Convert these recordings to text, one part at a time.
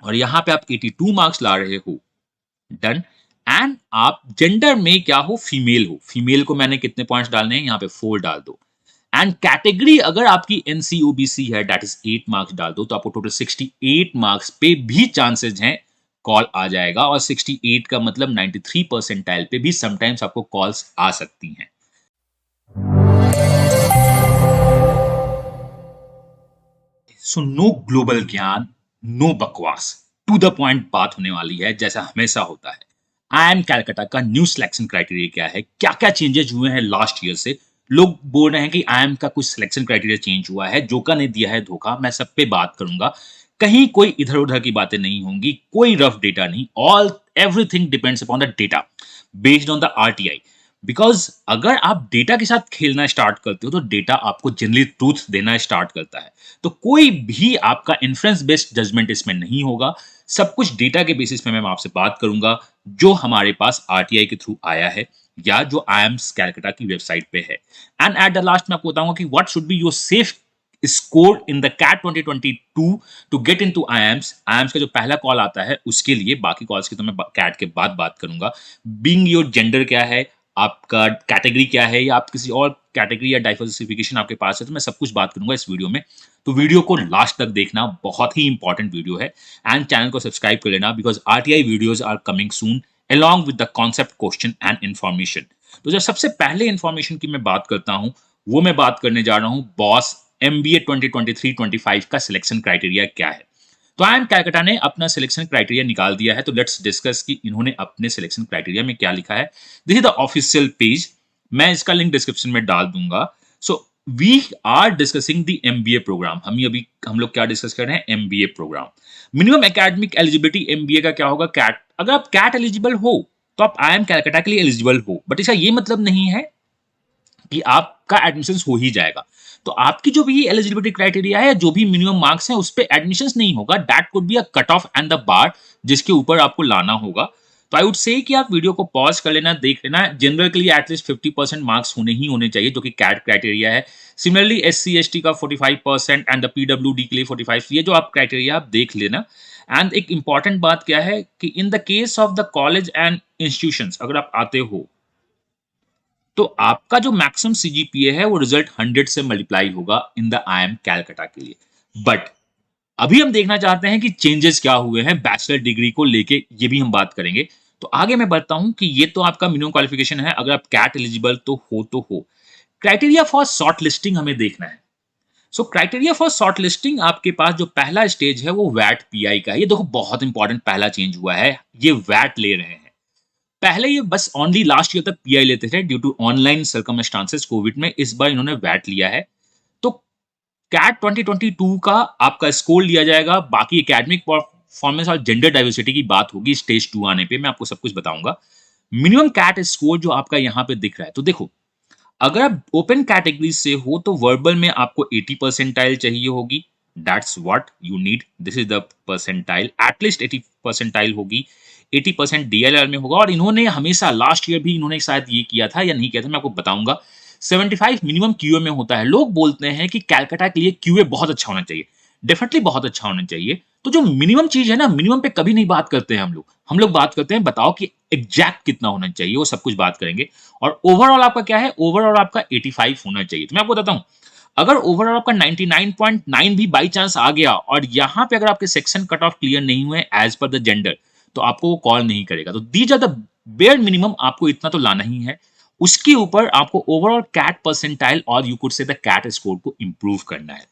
और यहाँ पे आप 82 मार्क्स ला रहे हो, डन। एंड आप जेंडर में क्या हो, फीमेल हो, फीमेल को मैंने कितने पॉइंट्स डालने हैं, यहाँ पे 4 डाल दो। एंड कैटेगरी अगर आपकी एनसीओबीसी है, दैट इज 8 मार्क्स डाल दो, तो आपको टोटल 68 मार्क्स पे भी चांसेस हैं कॉल आ जाएगा। और 68 का मतलब 93 परसेंटाइल पे भी समटाइम्स आपको कॉल्स आ सकती हैं। सो नो ग्लोबल ज्ञान, नो बकवास, टू द पॉइंट बात होने वाली है जैसा हमेशा होता है। IIM कैलकाटा का न्यू सिलेक्शन क्राइटेरिया क्या है, क्या क्या चेंजेस हुए हैं लास्ट ईयर से। लोग बोल रहे हैं कि IIM का कुछ सिलेक्शन क्राइटेरिया चेंज हुआ है, जोका ने दिया है धोखा। मैं सब पे बात करूंगा, कहीं कोई इधर उधर की बातें नहीं होंगी, कोई रफ डेटा नहीं। All everything depends upon the data based on the RTI। Because अगर आप डेटा के साथ खेलना स्टार्ट करते हो तो डेटा आपको जनरली ट्रूथ देना स्टार्ट करता है। तो कोई भी आपका इन्फ्रेंस बेस्ड जजमेंट इसमें नहीं होगा, सब कुछ डेटा के बेसिस पे मैं आपसे बात करूंगा जो हमारे पास RTI के थ्रू आया है या जो IIMS कैलकाटा की वेबसाइट पे है। एंड एट द लास्ट मैं आपको बताऊंगा कि what should be your safe score in the CAT 2022 to get into IIMS। IIMS का जो पहला कॉल आता है उसके लिए, बाकी कॉल्स की तो मैं कैट के बाद बात करूंगा। बीइंग योर जेंडर क्या है, आपका कैटेगरी क्या है, या आप किसी और कैटेगरी या डाइवर्सिफिकेशन आपके पास है, तो मैं सब कुछ बात करूंगा इस वीडियो में। तो वीडियो को लास्ट तक देखना, बहुत ही इंपॉर्टेंट वीडियो है। एंड चैनल को सब्सक्राइब कर लेना because RTI videos are coming soon along with the concept question and information। तो जब सबसे पहले इंफॉर्मेशन की मैं बात करता हूं, वो मैं बात करने जा रहा हूं बॉस MBA 2023-25 का सिलेक्शन क्राइटेरिया क्या है। तो IIM कैलकाटा ने अपना सिलेक्शन क्राइटेरिया निकाल दिया है। तो लेट्स डिस्कस कि इन्होंने अपने सिलेक्शन क्राइटेरिया में क्या लिखा है। This is the official page, मैं इसका लिंक डिस्क्रिप्शन में डाल दूंगा। So we are discussing the MBA programme. हम लोग क्या डिस्कस कर रहे हैं, MBA programme. Minimum academic eligibility MBA का क्या होगा, कैट। अगर आप कैट एलिजिबल हो तो आप IIM कैलकाटा के लिए एलिजिबल हो, बट इसका ये मतलब नहीं है कि आपका एडमिशन हो ही जाएगा। तो आपकी जो भी एलिजिबिलिटी क्राइटेरिया है, जो भी मिनिमम मार्क्स है, उस पे एडमिशन नहीं होगा। That could be a cut off and the bar जिसके ऊपर आपको लाना होगा। तो आई वुड से कि आप वीडियो को पॉज कर लेना, देख लेना। जनरल के लिए एटलीस्ट 50% मार्क्स होने ही होने चाहिए, जो कि कैट क्राइटेरिया है। सिमिलरली SC ST का 45% एंड द PWD के लिए 45। ये जो आप क्राइटेरिया आप देख लेना। एंड एक इंपॉर्टेंट बात क्या है कि in the case of the college and institutions अगर आप आते हो तो आपका जो मैक्सिमम CGPA है वो रिजल्ट 100 से मल्टीप्लाई होगा इन द IIM कैलकाटा के लिए। बट अभी हम देखना चाहते हैं कि चेंजेस क्या हुए हैं बैचलर डिग्री को लेके, ये भी हम बात करेंगे। तो आगे मैं बताता हूं कि ये तो आपका मिनिमम क्वालिफिकेशन है, अगर आप कैट एलिजिबल तो हो। क्राइटेरिया फॉर शॉर्ट लिस्टिंग हमें देखना है। सो क्राइटेरिया फॉर शॉर्ट लिस्टिंग, आपके पास जो पहला स्टेज है वो वैट PI का है। ये देखो बहुत इंपॉर्टेंट पहला चेंज हुआ है, ये वैट ले रहे हैं। पहले ये बस ओनली लास्ट ईयर तक PI लेते थे due to online circumstances Covid में। इस बार इन्होंने वैट लिया है। तो कैट 2022 का आपका स्कोर लिया जाएगा, बाकी एकेडमिक परफॉर्मेंस और जेंडर डाइवर्सिटी की बात होगी स्टेज 2 आने पे, मैं आपको सब कुछ बताऊंगा। मिनिमम कैट स्कोर जो आपका यहाँ पे दिख रहा है, तो देखो अगर आप ओपन कैटेगरी से हो तो वर्बल में आपको 80 परसेंटाइल चाहिए होगी। That's what you need, this is the percentile, at least 80 percentile होगी। 80% DLR में होगा। और इन्होंने हमेशा लास्ट ईयर भी इन्होंने शायद ये किया था या नहीं किया था, मैं आपको बताऊंगा। 75 मिनिमम QA में होता है। लोग बोलते हैं कि कैलकाटा के लिए QA बहुत अच्छा होना चाहिए, डेफिनेटली बहुत अच्छा होना चाहिए। तो जो मिनिमम चीज है ना, मिनिमम पे कभी नहीं बात करते हैं हम लोग बात करते हैं बताओ कि एग्जैक्ट कितना होना चाहिए, वो सब कुछ बात करेंगे। और ओवरऑल आपका क्या है, ओवरऑल आपका 85 होना चाहिए। तो मैं आपको बताता हूं, अगर ओवरऑल आपका 99.9 भी बाई चांस आ गया और यहाँ पे अगर आपके सेक्शन कट ऑफ क्लियर नहीं हुए एज पर द जेंडर, तो आपको वो कॉल नहीं करेगा। तो these are the bare minimum, आपको इतना तो लाना ही है। उसके ऊपर आपको ओवरऑल कैट परसेंटाइल और you could say the CAT score को इंप्रूव करना है।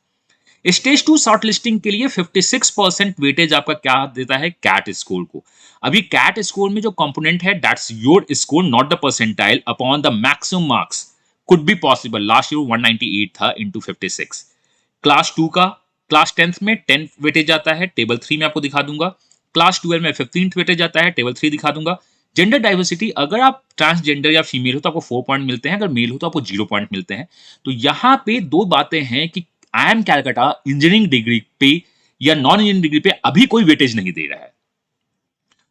स्टेज 2 शॉर्ट लिस्टिंग के लिए 56% वेटेज आपका क्या देता है, कैट स्कोर को। अभी कैट स्कोर में जो कंपोनेंट है, that's your score not the percentile upon the maximum marks could be possible. Last year 198 था इंटू 56। क्लास 2 का, क्लास 10th में 10 वेटेज आता है, टेबल 3 में आपको दिखा दूंगा। क्लास 12 में 15th वेटेज आता है, टेबल 3 दिखा दूंगा। जेंडर डाइवर्सिटी, अगर आप ट्रांसजेंडर या फीमेल हो तो आपको 4 पॉइंट मिलते हैं, अगर मेल हो तो आपको 0 पॉइंट मिलते हैं। तो यहाँ पे दो बातें हैं कि IIM कैलकाटा इंजीनियरिंग डिग्री पे या नॉन इंजीनियरिंग डिग्री पे अभी कोई वेटेज नहीं दे रहा है।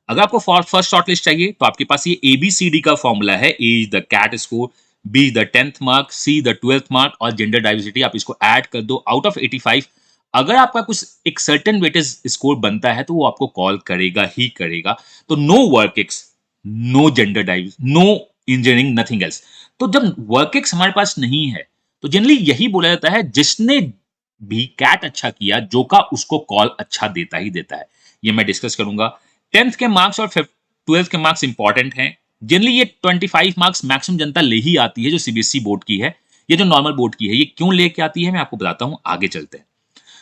अगर आपको फर्स्ट शॉर्टलिस्ट चाहिए तो आपके पास ये ABCD का फॉर्मूला है। A is the CAT score, B the 10th mark, C the 12th mark और जेंडर डाइवर्सिटी आप इसको ऐड कर दो। आउट ऑफ 85 अगर आपका कुछ एक सर्टेन वेटेज स्कोर बनता है तो वो आपको कॉल करेगा ही करेगा। तो no work ex, no gender div, no engineering, nothing else. तो जब वर्क एक्स हमारे पास नहीं है तो जनरली यही बोला जाता है जिसने भी कैट अच्छा किया जोका उसको कॉल अच्छा देता ही देता है। ये मैं डिस्कस करूंगा। 10th के मार्क्स और 12th के मार्क्स इंपॉर्टेंट हैं। जनरली ये 25 मार्क्स मैक्सिमम जनता ले ही आती है जो सीबीएसई बोर्ड की है। ये जो नॉर्मल बोर्ड की है ये क्यों लेके आती है मैं आपको बताता हूं, आगे चलते हैं।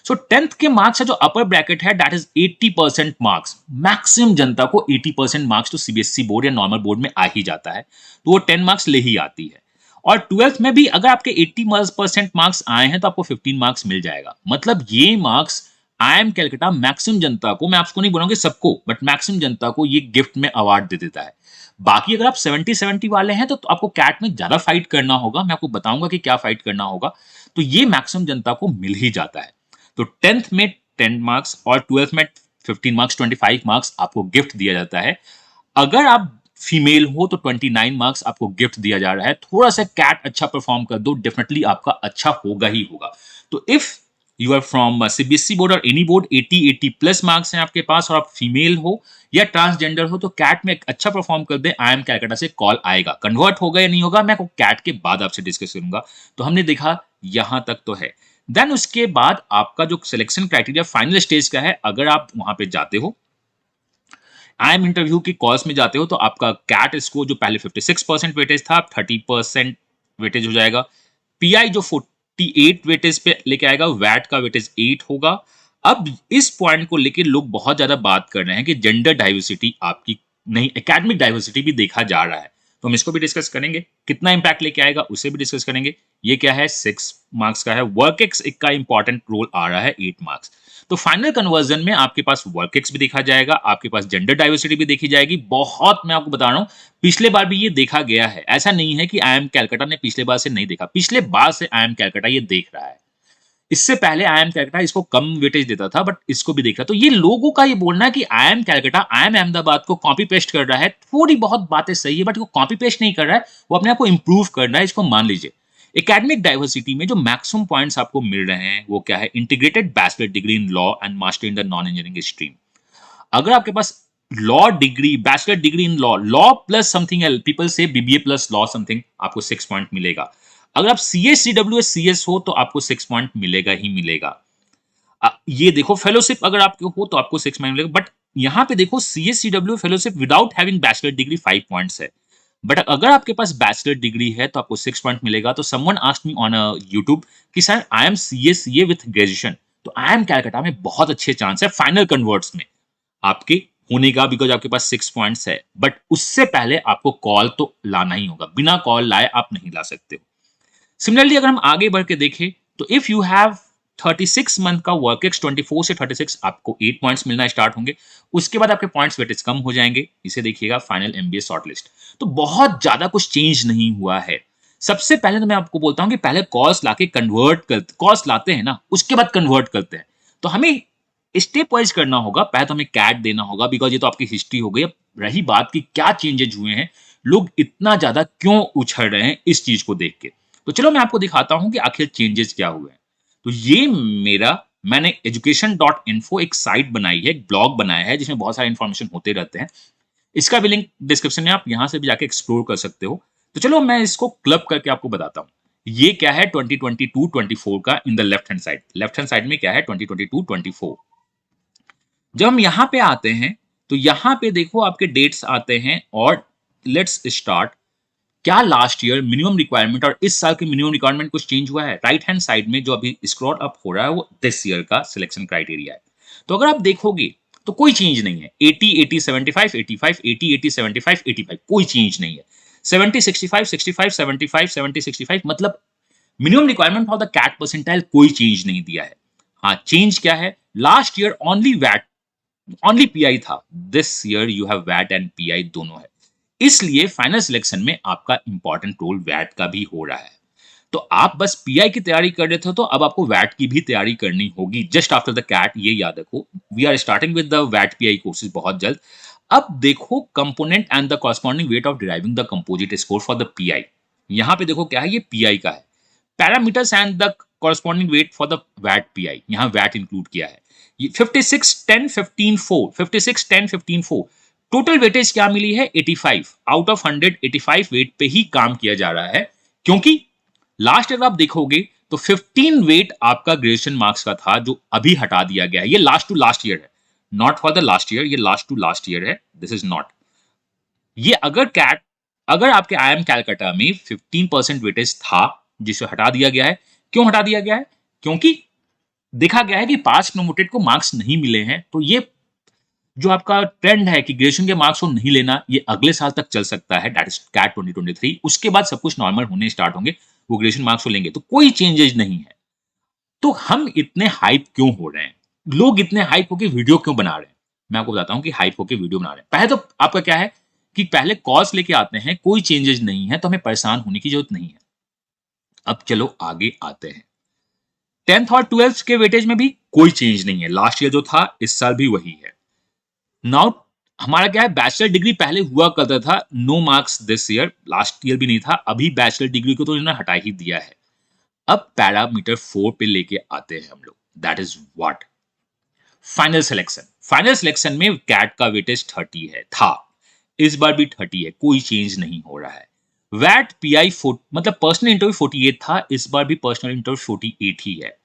सो 10th के मार्क्स है जो अपर ब्रैकेट है दैट इज 80% मार्क्स। मैक्सिमम जनता को 80% मार्क्स तो सीबीएसई बोर्ड या नॉर्मल बोर्ड में आ ही जाता है, तो वो 10 मार्क्स ले ही आती है। और 12th में भी अगर आपके 80% मार्क्स आए हैं तो आपको 15 मार्क्स मिल जाएगा। मतलब ये मार्क्स IIM कैलकाटा मैक्सिमम जनता को, मैं आपको नहीं बोलूंगा सबको, बट मैक्सिमम जनता को ये गिफ्ट में अवार्ड दे देता है। बाकी अगर आप 70-70 वाले हैं तो आपको कैट में ज्यादा फाइट करना होगा, मैं आपको बताऊंगा कि क्या फाइट करना होगा। तो ये मैक्सिमम जनता को मिल ही जाता है। तो 10th में 10 मार्क्स और 12th में 15 मार्क्स, 25 मार्क्स आपको गिफ्ट दिया जाता है। अगर आप फीमेल हो तो 29 मार्क्स आपको गिफ्ट दिया जा रहा है। थोड़ा सा कैट अच्छा परफॉर्म कर दो, डेफिनेटली आपका अच्छा होगा ही होगा। तो if you are from CBSE board और एनी बोर्ड, 80 प्लस मार्क्स हैं आपके पास और आप फीमेल हो या ट्रांसजेंडर हो तो कैट में एक अच्छा परफॉर्म कर दे, IIM कैलकाटा से कॉल आएगा। कन्वर्ट होगा या नहीं होगा मैं आपको कैट के बाद आपसे डिस्कस करूंगा। तो हमने देखा यहां तक तो है। देन उसके बाद आपका जो सिलेक्शन क्राइटेरिया फाइनल स्टेज का है, अगर आप वहां पे जाते हो IIM इंटरव्यू की कॉल्स में जाते हो तो आपका कैट स्कोर जो पहले 56% वेटेज था 30% वेटेज हो जाएगा। पीआई जो 48 वेटेज पे लेके आएगा, वैट का वेटेज 8 होगा। अब इस पॉइंट को लेके लोग बहुत ज्यादा बात कर रहे हैं कि जेंडर डाइवर्सिटी आपकी नहीं, एकेडमिक डाइवर्सिटी भी देखा जा रहा है। तो हम इसको भी डिस्कस करेंगे, कितना इंपैक्ट लेके आएगा उसे भी डिस्कस करेंगे। ये क्या है, 6 मार्क्स का है। वर्क एक्स का इंपॉर्टेंट रोल आ रहा है, 8 मार्क्स। तो फाइनल कन्वर्जन में आपके पास वर्क एक्स भी देखा जाएगा, आपके पास जेंडर डाइवर्सिटी भी देखी जाएगी। बहुत, मैं आपको बता रहा हूं, पिछले बार भी ये देखा गया है। ऐसा नहीं है कि IIM कैलकाटा ने पिछले बार से नहीं देखा, पिछले बार से IIM कैलकाटा ये देख रहा है। इससे पहले IIM कैलकाटा इसको कम वेटेज देता था, बट इसको भी देख रहा। तो ये लोगों का ये बोलना है कि IIM कैलकाटा IIM अहमदाबाद को कॉपी पेस्ट कर रहा है, थोड़ी बहुत बातें सही है बट वो कॉपी पेस्ट नहीं कर रहा है, वो अपने आप को इंप्रूव कर रहा है, इसको मान लीजिए। एकेडमिक डाइवर्सिटी में जो मैक्सिमम पॉइंट्स आपको मिल रहे हैं वो क्या है, integrated bachelor degree in law and master in the non engineering stream. अगर आपके पास law degree, bachelor degree in law, law plus something L, people से बीबीए प्लस लॉ समथिंग, आपको 6 पॉइंट मिलेगा। अगर आप सीएस सीडब्ल्यूएस सीएस हो तो आपको 6 पॉइंट मिलेगा ही मिलेगा। ये देखो, फेलोशिप अगर आपके हो तो आपको 6 पॉइंट मिलेगा। बट यहाँ पे देखो, CS CW fellowship without having bachelor degree 5 points है। बट अगर आपके पास बैचलर डिग्री है तो आपको 6 पॉइंट मिलेगा। तो someone asked me on YouTube कि sir I am CA with graduation, तो IIM कैलकाटा में बहुत अच्छे चांस है फाइनल कन्वर्ट्स में आपके होने का, बिकॉज आपके पास 6 पॉइंट्स है। बट उससे पहले आपको कॉल तो लाना ही होगा, बिना कॉल लाए आप नहीं ला सकते हो। सिमिलरली अगर हम आगे बढ़ के देखें तो इफ यू हैव 36 मंथ का वर्क एक्स, 24 से 36 आपको 8 पॉइंट्स मिलना स्टार्ट होंगे। उसके बाद आपके पॉइंट्स वेटेज कम हो जाएंगे। इसे देखिएगा फाइनल एमबीए शॉर्टलिस्ट। तो बहुत ज्यादा कुछ चेंज नहीं हुआ है। सबसे पहले तो मैं आपको बोलता हूं कि पहले कॉल्स लाके कन्वर्ट कर, कॉल्स लाते हैं ना, उसके बाद कन्वर्ट करते हैं। तो हमें स्टेप वाइज करना होगा। पहले तो हमें कैट देना होगा, बिकॉज ये तो आपकी हिस्ट्री हो गई। अब रही बात कि क्या चेंजेज हुए हैं, लोग इतना ज्यादा क्यों उछल रहे हैं इस चीज को देख के। तो चलो मैं आपको दिखाता हूं कि आखिर चेंजेस क्या हुए हैं। तो ये मैंने education.info एक साइट बनाई है, एक ब्लॉग बनाया है जिसमें बहुत सारे इंफॉर्मेशन होते रहते हैं। इसका भी लिंक डिस्क्रिप्शन में, आप यहां से भी जाके एक्सप्लोर कर सकते हो। तो चलो मैं इसको क्लब करके आपको बताता हूं। ये क्या है 2022-24 का in the left hand side. Left hand side में क्या है 2022-24। जब हम यहां पे आते हैं तो यहां पे देखो आपके डेट्स आते हैं और लेट्स स्टार्ट। क्या लास्ट ईयर मिनिमम रिक्वायरमेंट और इस साल के मिनिमम रिक्वायरमेंट कुछ चेंज हुआ है? राइट हैंड साइड में जो अभी स्क्रॉल अप हो रहा है वो दिस ईयर का सिलेक्शन क्राइटेरिया है। तो अगर आप देखोगे तो कोई चेंज नहीं है। 80 80 75 85 80 80 75 85 कोई चेंज नहीं है। 70 65 65 75 70 65 मतलब minimum requirement for the CAT percentile कोई चेंज नहीं दिया है। हाँ, चेंज क्या है, लास्ट ईयर ओनली वैट, ओनली पीआई था। दिस ईयर यू हैव वैट एंड पीआई दोनों है। इसलिए फाइनल सिलेक्शन में आपका इंपॉर्टेंट रोल वैट का भी हो रहा है। तो आप बस पीआई की तैयारी कर रहे थे तो अब आपको वैट की भी तैयारी करनी होगी जस्ट आफ्टर द कैट। ये याद रखो, we are starting with the वैट पीआई कोर्सेज बहुत जल्द। अब देखो component and the corresponding weight of deriving the composite score for the PI. यहां पे देखो क्या है, ये पीआई का है। Parameters and the corresponding weight for the वैट पीआई, यहां वैट इंक्लूड किया है। 56 10 15 4, 56 10 15 4, टोटल वेटेज क्या मिली है 85 आउट ऑफ 100। 85 वेट पे ही काम किया जा रहा है, क्योंकि लास्ट ईयर आप देखोगे तो 15 वेट आपका ग्रेजुएशन मार्क्स का था जो अभी हटा दिया गया है। ये लास्ट टू लास्ट ईयर है, not for the last year, ये लास्ट टू लास्ट ईयर है, दिस इज नॉट। ये अगर आपके आई एम कैलकाटा में 15% वेटेज था जिसे हटा दिया गया है। क्यों हटा दिया गया है? क्योंकि देखा गया है कि पास प्रमोटेड को मार्क्स नहीं मिले हैं, तो ये जो आपका ट्रेंड है कि ग्रेजुएशन के मार्क्स को नहीं लेना, ये अगले साल तक चल सकता है, दैट इज कैट 2023। उसके बाद सब कुछ नॉर्मल होने स्टार्ट होंगे, वो ग्रेजुएशन मार्क्स को लेंगे, तो कोई चेंजेस नहीं है। तो हम इतने हाइप क्यों हो रहे हैं, लोग इतने हाइप होकर वीडियो क्यों बना रहे हैं? मैं आपको बताता हूं कि हाइप होकर वीडियो बना रहे हैं। पहले तो आपका क्या है कि पहले कॉज लेके आते हैं, कोई चेंजेस नहीं है तो हमें परेशान होने की जरूरत नहीं है। अब चलो आगे आते हैं। 10th और 12th के वेटेज में भी कोई चेंज नहीं है, लास्ट ईयर जो था इस साल भी वही है। नाउ हमारा क्या है, बैचलर डिग्री पहले हुआ करता था, no marks this year, last year भी नहीं था, अभी बैचलर डिग्री को तो इन्होंने हटा ही दिया है। अब पैरामीटर 4 पे लेके आते हैं हम लोग, that is what final selection. Final selection में कैट का वेटेज 30 है, था, इस बार भी 30 है, कोई चेंज नहीं हो रहा है। वैट पीआई मतलब पर्सनल इंटरव्यू 48 था, इस बार भी पर्सनल इंटरव्यू 48 ही है।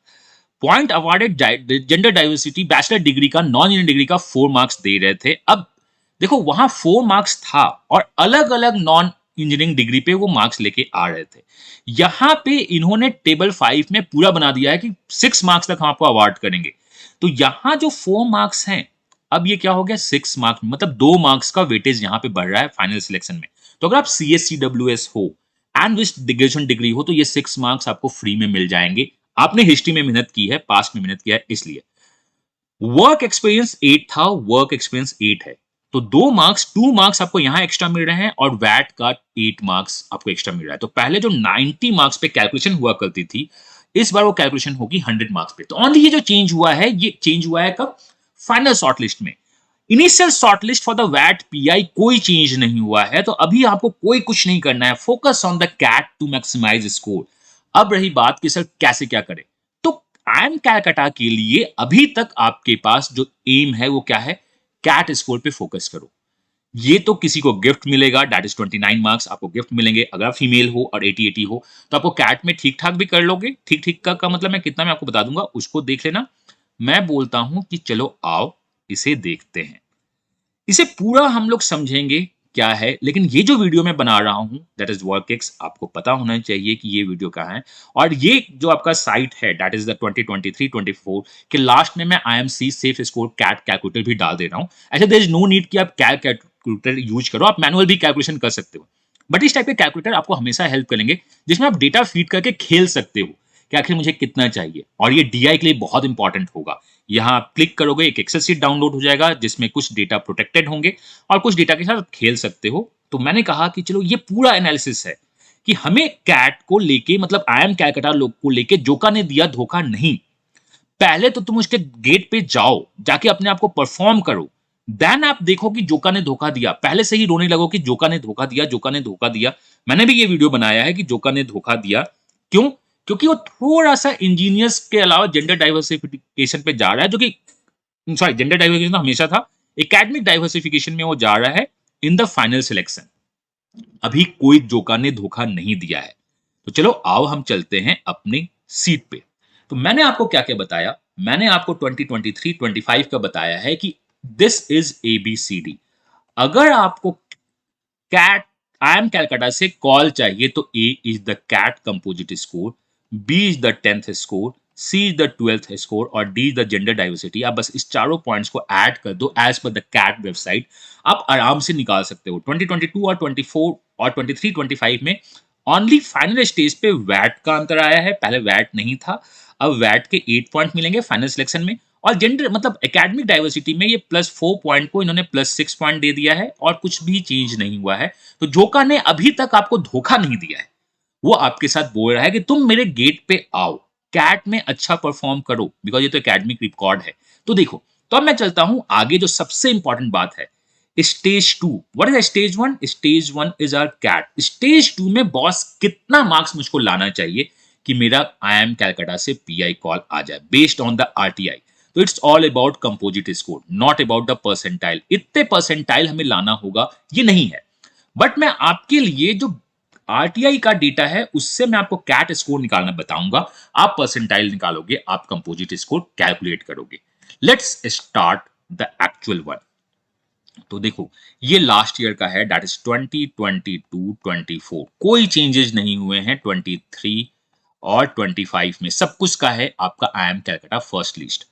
Point awarded gender diversity, bachelor degree का, नॉन इंजीनियरिंग डिग्री का 4 मार्क्स दे रहे थे। अब देखो वहां 4 मार्क्स था और अलग अलग नॉन इंजीनियरिंग डिग्री पे वो मार्क्स लेके आ रहे थे। यहां पे इन्होंने टेबल 5 में पूरा बना दिया है कि 6 मार्क्स तक हम आपको अवार्ड करेंगे। तो यहां जो 4 मार्क्स हैं, अब ये क्या हो गया 6 मार्क्स, मतलब 2 मार्क्स का वेटेज यहां पे बढ़ रहा है फाइनल सिलेक्शन में। तो अगर आप CSCWS हो एंड विथ ग्रेजुएशन डिग्री हो तो ये 6 मार्क्स आपको फ्री में मिल जाएंगे। आपने हिस्ट्री में मेहनत की है, पास्ट में मेहनत किया है, इसलिए। वर्क एक्सपीरियंस 8 था, वर्क एक्सपीरियंस 8 है, तो 2 मार्क्स आपको यहां एक्स्ट्रा मिल रहे हैं और वैट का 8 मार्क्स आपको एक्स्ट्रा मिल रहा है। तो पहले जो 90 मार्क्स पे कैलकुलेशन हुआ करती थी, इस बार वो कैलकुलेशन होगी 100 मार्क्स पे। तो ओनली ये जो चेंज हुआ है, ये चेंज हुआ है कब, फाइनल शॉर्टलिस्ट में। इनिशियल शॉर्टलिस्ट फॉर द वैट पीआई कोई चेंज नहीं हुआ है, तो अभी आपको कोई कुछ नहीं करना है, focus on the CAT to maximise score. अब रही बात कि सर कैसे क्या करें, तो आई एम कैलकाटा के लिए अभी तक आपके पास जो एम है वो क्या है, कैट स्कोर पे फोकस करो। ये तो किसी को गिफ्ट मिलेगा, दैट इज 29 मार्क्स आपको गिफ्ट मिलेंगे। अगर आप फीमेल हो और 80-80 हो तो आपको कैट में ठीक ठाक भी कर लोगे। ठीक ठीक का मतलब मैं कितना, मैं आपको बता दूंगा, उसको देख लेना। मैं बोलता हूं कि चलो आओ इसे देखते हैं, इसे पूरा हम लोग समझेंगे क्या है। लेकिन ये जो वीडियो मैं बना रहा हूं दैट इज वर्कएक्स, आपको पता होना चाहिए कि ये वीडियो कहाँ है। और ये जो आपका साइट है दैट इज द 2023-24 के लास्ट में मैं IMC safe score CAT calculator भी डाल दे रहा हूं। ऐसे देयर इज नो नीड कि आप कैट कैलकुलेटर यूज करो, आप मैनुअल भी कैलकुलेशन कर सकते हो। बट इस टाइप के कैलकुलेटर आपको हमेशा हेल्प करेंगे जिसमें आप डेटा फीड करके खेल सकते हो कि आखिर मुझे कितना चाहिए। और ये DI के लिए बहुत इंपॉर्टेंट होगा। यहाँ आप क्लिक करोगे, एक एक्सेल शीट डाउनलोड हो जाएगा जिसमें कुछ डेटा प्रोटेक्टेड होंगे और कुछ डेटा के साथ खेल सकते हो। तो मैंने कहा कि चलो ये पूरा एनालिसिस है कि हमें कैट को लेके, मतलब आई एम कैलकाटा लोग को लेके जोका ने दिया धोखा नहीं। पहले तो तुम उसके गेट पे जाओ, जाके अपने आप को परफॉर्म करो, देन आप देखो कि जोका ने धोखा दिया। पहले से ही रोने लगो कि जोका ने धोखा दिया, जोका ने धोखा दिया। मैंने भी ये वीडियो बनाया है कि जोका ने धोखा दिया। क्यों? क्योंकि वो थोड़ा सा इंजीनियर्स के अलावा जेंडर डाइवर्सिफिकेशन पे जा रहा है, जो कि सॉरी जेंडर डाइवर्सिफिकेशन तो हमेशा था, एकेडमिक डाइवर्सिफिकेशन में वो जा रहा है इन द फाइनल सिलेक्शन। अभी कोई जोका ने धोखा नहीं दिया है। तो चलो आओ हम चलते हैं अपनी सीट पे। तो मैंने आपको क्या क्या बताया, मैंने आपको 2023-25 का बताया है कि दिस इज ABCD। अगर आपको कैट आई एम कैलकाटा से कॉल चाहिए तो A is the CAT composite score, B is the 10th score, C is the 12th score और D is the gender diversity. आप बस इस चारों पॉइंट्स को ऐड कर दो as per the cat website, आप आराम से निकाल सकते हो। 2022 और 24 और 23-25 में ओनली फाइनल स्टेज पे वैट का अंतर आया है, पहले वैट नहीं था। अब वैट के 8 पॉइंट मिलेंगे फाइनल सिलेक्शन में, और जेंडर मतलब एकेडमिक डाइवर्सिटी में ये +4 पॉइंट को इन्होंने +6 पॉइंट दे दिया है और कुछ भी चेंज नहीं हुआ है। तो जोका ने अभी तक आपको धोखा नहीं दिया है, वो आपके साथ बोल रहा है कि तुम मेरे गेट पे आओ, कैट में अच्छा परफॉर्म करो, बिकॉज ये तो एकेडमिक रिकॉर्ड है। तो देखो, तो अब मैं चलता हूं आगे, जो सबसे इंपॉर्टेंट बात है stage 2। What is stage 1? Stage 1 is our CAT. Stage 2 में बॉस कितना मार्क्स मुझको लाना चाहिए कि मेरा IIM कैलकाटा से PI कॉल आ जाए बेस्ड ऑन द RTI। तो it's all about composite score, not about the percentile. इतने परसेंटाइल हमें लाना होगा ये नहीं है, बट मैं आपके लिए जो आरटीआई का डेटा है उससे मैं आपको कैट स्कोर निकालना बताऊंगा। आप परसेंटाइल निकालोगे, आप कंपोजिट स्कोर कैलकुलेट करोगे। Let's start the actual one. तो देखो ये लास्ट ईयर का है, दैट इज 2022 24। कोई चेंजेस नहीं हुए हैं 23 और 25 में, सब कुछ का है आपका IIM कैलकाटा फर्स्ट लिस्ट।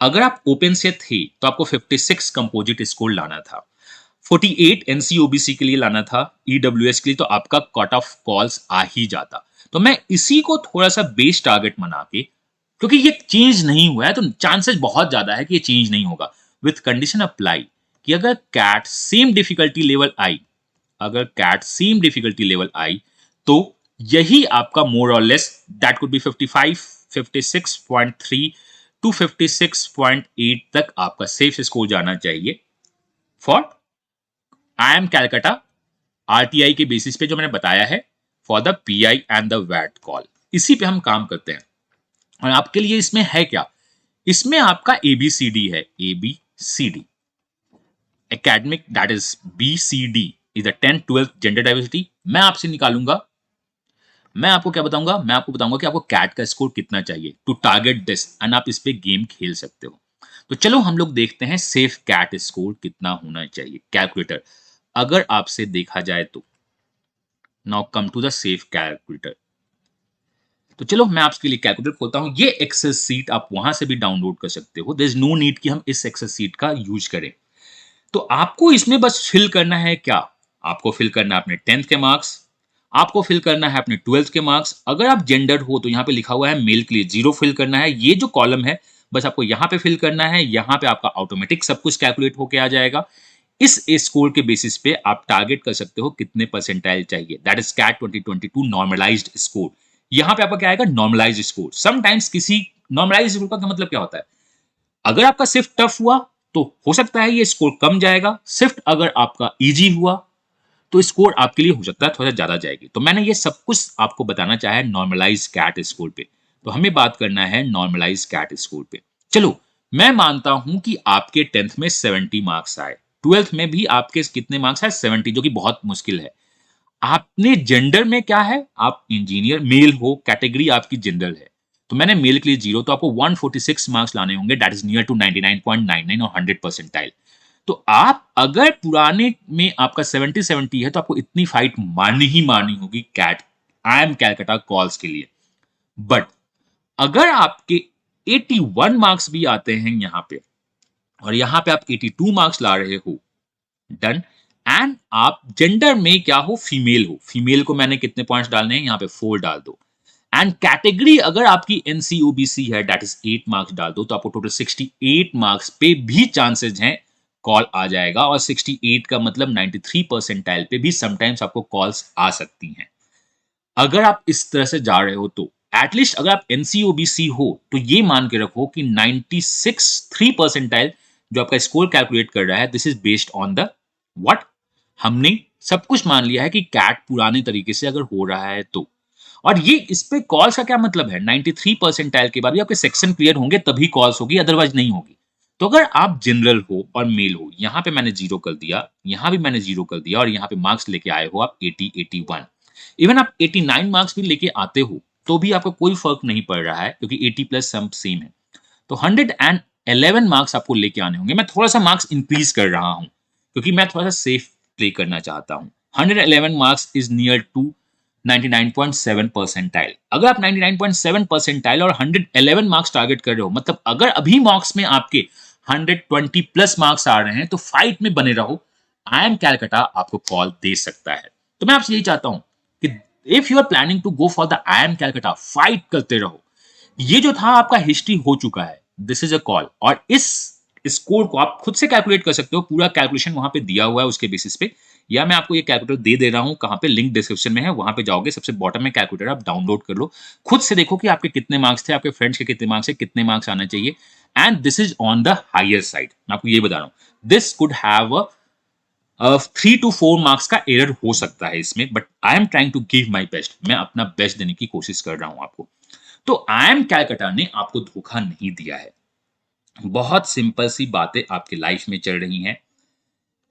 अगर आप ओपन से थे तो आपको 56 कंपोजिट स्कोर लाना था, 48 एनसीओबीसी के लिए लाना था, ईडब्ल्यूएस के लिए तो आपका कट ऑफ कॉल्स आ ही जाता। तो मैं इसी को थोड़ा सा बेस टारगेट बना के, क्योंकि ये चेंज नहीं हुआ है तो चांसेस बहुत ज्यादा है कि ये चेंज नहीं होगा, विथ कंडीशन अप्लाई कि अगर कैट सेम डिफिकल्टी लेवल आई, अगर कैट सेम डिफिकल्टी लेवल आई तो यही आपका मोर और less that could be 55 56.3 to 56.8 तक आपका सेफ स्कोर जाना चाहिए फॉर IIM कैलकाटा आरटीआई के बेसिस पे जो मैंने बताया है for the PI and the वैट कॉल। इसी पे हम काम करते हैं। और आपके लिए इसमें है क्या, इसमें आपका एबीसीडी है, ABCD academic, that is BCD is the 10th 12th gender diversity. मैं आपसे निकालूंगा, मैं आपको क्या बताऊंगा, मैं आपको बताऊंगा कि आपको कैट का स्कोर कितना चाहिए टू टारगेट दिस, एंड आप इस पे गेम खेल सकते हो। तो चलो हम लोग देखते हैं सेफ कैट स्कोर कितना होना चाहिए कैलकुलेटर अगर आपसे देखा जाए तो। Now come to the safe calculator. तो चलो मैं आपके लिए कैलकुलेटर खोलता हूं। ये एक्सेल सीट आप वहां से भी डाउनलोड कर सकते हो, देयर इज नो नीड कि हम इस एक्सेल सीट का यूज करें। तो आपको इसमें बस फिल करना है क्या, आपको फिल करना है अपने 10th के मार्क्स, आपको फिल करना है अपने 12th के मार्क्स। अगर आप जेंडर हो तो यहाँ पे लिखा हुआ है मेल के लिए 0 फिल करना है। ये जो कॉलम है बस आपको यहाँ पे फिल करना है, यहाँ पे आपका ऑटोमेटिक सब कुछ कैलकुलेट होके आ जाएगा। इस स्कोर के बेसिस पे आप टारगेट कर सकते हो कितने परसेंटाइल चाहिए, that is CAT 2022 normalised score. यहाँ पे आपका क्या आएगा, नॉर्मलाइज्ड स्कोर। समटाइम्स किसी नॉर्मलाइज्ड स्कोर का मतलब क्या होता है, अगर आपका सिर्फ टफ हुआ तो हो सकता है ये स्कोर कम जाएगा, सिर्फ अगर आपका इजी हुआ तो स्कोर आपके लिए हो सकता है थोड़ा ज्यादा जाएगी। तो मैंने ये सब कुछ आपको बताना चाहा है नॉर्मलाइज कैट स्कोर पे। तो हमें बात करना है नॉर्मलाइज कैट स्कोर पे। चलो मैं मानता हूं कि आपके 10th में 70 मार्क्स आए, 12th में भी आपके कितने मार्क्स आए, 70, जो कि बहुत मुश्किल है। आपने जेंडर में क्या है, आप इंजीनियर मेल हो, कैटेगरी आपकी जनरल है, तो मैंने मेल के लिए 0, तो आपको 146 मार्क्स लाने होंगे, दैट इज नियर टू 99.99 और 100 परसेंटाइल। तो आप अगर पुराने में आपका 70 है तो आपको इतनी फाइट मारनी ही मारनी होगी कैट IIM कैलकाटा कॉल्स के लिए। बट अगर आपके 81 मार्क्स भी आते हैं यहाँ पे और यहाँ पे आप 82 मार्क्स ला रहे हो, डन, एंड आप जेंडर में क्या हो, फीमेल हो, फीमेल को मैंने कितने पॉइंट्स डालने हैं, यहाँ पे 4 डाल दो। एंड कैटेगरी अगर आपकी एनसीओबीसी है, दैट इज 8 मार्क्स डाल दो, तो आपको टोटल 68 मार्क्स पे भी चांसेस हैं कॉल आ जाएगा। और 68 का मतलब 93 परसेंटाइल पे भी समटाइम्स आपको कॉल्स आ सकती हैं। अगर आप इस तरह से जा रहे हो तो एटलीस्ट अगर आप एनसीओबीसी हो तो ये मान के रखो कि 96 परसेंटाइल जो आपका स्कोर कैलकुलेट कर रहा है, this is based on the what, हमने सब कुछ मान लिया है कि कैट पुराने तरीके से अगर हो रहा है तो। और ये इस पे कॉल्स का क्या मतलब है, 93 परसेंटाइल के बाद भी आपके सेक्शन क्लियर होंगे तभी कॉल्स होगी, अदरवाइज नहीं होगी। तो अगर आप जनरल हो और मेल हो, यहाँ पे मैंने 0 कर दिया, यहाँ भी मैंने 0 कर दिया, और यहाँ पे मार्क्स लेके आए हो आप 80 81, इवन आप 89 मार्क्स भी लेके आते हो तो भी आपको कोई फर्क नहीं पड़ रहा है क्योंकि 80 प्लस सम सेम है। तो 111 मार्क्स आपको लेके आने होंगे। मैं थोड़ा सा मार्क्स इंक्रीज कर रहा हूं क्योंकि मैं थोड़ा सा सेफ प्ले करना चाहता हूं। 111 marks is near to 99.7 percentile. अगर आप 99.7 परसेंटाइल और 111 मार्क्स टारगेट कर रहे हो, मतलब अगर अभी मार्क्स में आपके 120 प्लस मार्क्स आ रहे हैं तो फाइट में बने रहो, IIM कैलकाटा आपको कॉल दे सकता है। तो मैं आपसे यही चाहता हूं कि if you are planning to go for the IIM Calcutta, fight करते रहो। ये जो था आपका हिस्ट्री हो चुका है, दिस इज अ कॉल, और इस स्कोर को आप खुद से कैलकुलेट कर सकते हो, पूरा कैलकुलेशन वहां पे दिया हुआ है उसके बेसिस पे, या मैं आपको ये कैलकुलेटर दे रहा हूं, कहां पे, लिंक डिस्क्रिप्शन में है, वहां पे जाओगे सबसे बॉटम में कैलकुलेटर आप डाउनलोड कर लो, खुद से देखो कि आपके कितने मार्क्स थे, आपके फ्रेंड्स के कितने मार्क्स है, कितने मार्क्स आना चाहिए, and this is on the higher side. मैं आपको ये बता रहा हूं, this could have 3 to 4 marks का एरर हो सकता है इसमें, but I am trying to give my best. मैं अपना बेस्ट देने की कोशिश कर रहा हूं आपको। तो आई एम कैलकाटा ने आपको धोखा नहीं दिया है। बहुत सिंपल सी बातें आपकी लाइफ में चल रही हैं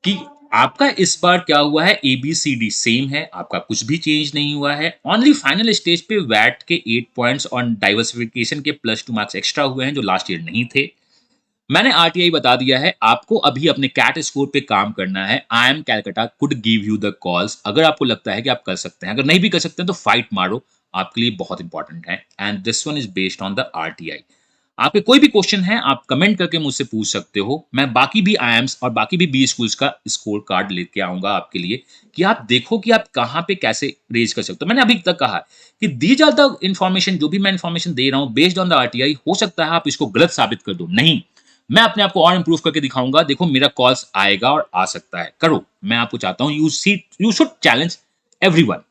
कि आपका इस बार क्या हुआ है, एबीसीडी सेम है, आपका कुछ भी चेंज नहीं हुआ है। ओनली फाइनल स्टेज पे वैट के 8 पॉइंट्स और डाइवर्सिफिकेशन के +2 मार्क्स एक्स्ट्रा हुए हैं जो लास्ट ईयर नहीं थे। मैंने आरटीआई बता दिया है, आपको अभी अपने कैट स्कोर पे काम करना है। I am Calcutta could give you the calls. अगर आपको लगता है कि आप कर सकते हैं, अगर नहीं भी कर सकते हैं तो फाइट मारो, आपके लिए बहुत इंपॉर्टेंट है। And this one is based on the RTI. आपके कोई भी क्वेश्चन है आप कमेंट करके मुझसे पूछ सकते हो। मैं बाकी भी आईएम्स और बाकी भी बी स्कूल्स का स्कोर कार्ड लेके आऊंगा आपके लिए, कि आप देखो कि आप कहाँ पे कैसे रेज कर सकते हो। मैंने अभी तक कहा कि दी ज्यादा इन्फॉर्मेशन, जो भी मैं इन्फॉर्मेशन दे रहा हूँ बेस्ड ऑन द आरटीआई, हो सकता है आप इसको गलत साबित कर दो। नहीं, मैं अपने आप को और इंप्रूव करके दिखाऊंगा। देखो मेरा कॉल्स आएगा और आ सकता है, करो। मैं आपको चाहता हूँ you should challenge everyone.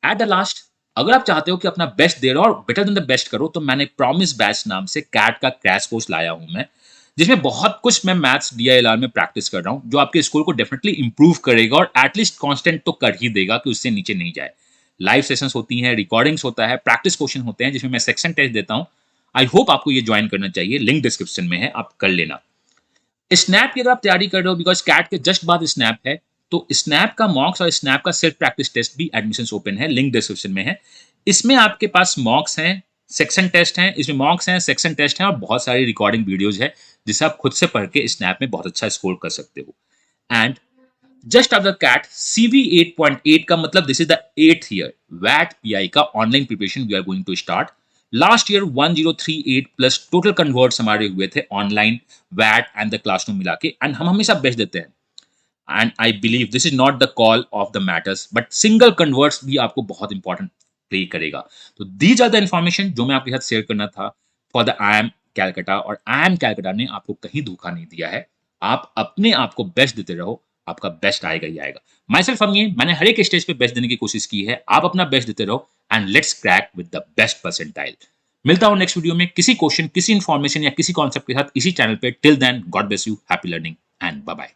At the last, अगर आप चाहते हो कि अपना बेस्ट दे रहे हो और बेटर देन द बेस्ट करो, तो मैंने प्रॉमिस बैच नाम से कैट का क्रैश कोर्स लाया हूं मैं, जिसमें बहुत कुछ मैं मैथ्स डीआईएलआर में प्रैक्टिस कर रहा हूं, जो आपके स्कोर को डेफिनेटली इंप्रूव करेगा और एटलीस्ट कांस्टेंट तो कर ही देगा कि उससे नीचे नहीं जाए। लाइव सेशंस होती हैं, रिकॉर्डिंग्स होता है, प्रैक्टिस क्वेश्चन होते हैं जिसमें मैं सेक्शन टेस्ट देता हूं। आई होप आपको ये ज्वाइन करना चाहिए, लिंक डिस्क्रिप्शन में है, आप कर लेना। स्नैप की अगर आप तैयारी कर रहे हो, बिकॉज कैट के जस्ट बाद स्नैप है, तो स्नैप का मॉक्स और स्नैप का सेल्फ प्रैक्टिस टेस्ट भी एडमिशंस ओपन है, लिंक डिस्क्रिप्शन में है। इसमें आपके पास मॉक्स हैं, सेक्शन टेस्ट हैं, इसमें मॉक्स हैं, सेक्शन टेस्ट हैं और बहुत सारी रिकॉर्डिंग वीडियोज है, जिसे आप खुद से पढ़ के स्नैप में बहुत अच्छा स्कोर कर सकते हो। And just after CAT CV 8.8 का मतलब this is the 8th year वैट पीआई का online preparation we are going to start. Last year 1038 plus total converts हमारे हुए थे ऑनलाइन, वैट एंड द क्लासरूम मिला के, एंड हम हमेशा बेस्ट देते हैं। And I believe this is not the call of the matters, but single converts भी आपको बहुत इंपॉर्टेंट प्ले करेगा। तो दी ज्यादा इंफॉर्मेशन जो मैं आपके साथ शेयर करना था for the I am Calcutta, और आई एम कैलकाटा ने आपको कहीं धोखा नहीं दिया है। आप अपने आप को बेस्ट देते रहो, आपका बेस्ट आएगा ही आएगा। माई सेल्फ मैंने हर एक स्टेज पे बेस्ट देने की कोशिश की है। आप अपना बेस्ट देते रहो and let's crack with the best percentile. मिलता हूं नेक्स्ट वीडियो में किसी क्वेश्चन, किसी इंफॉर्मेशन या किसी कॉन्सेप्ट के साथ इसी चैनल पे। Till then, God bless you, happy learning and bye bye.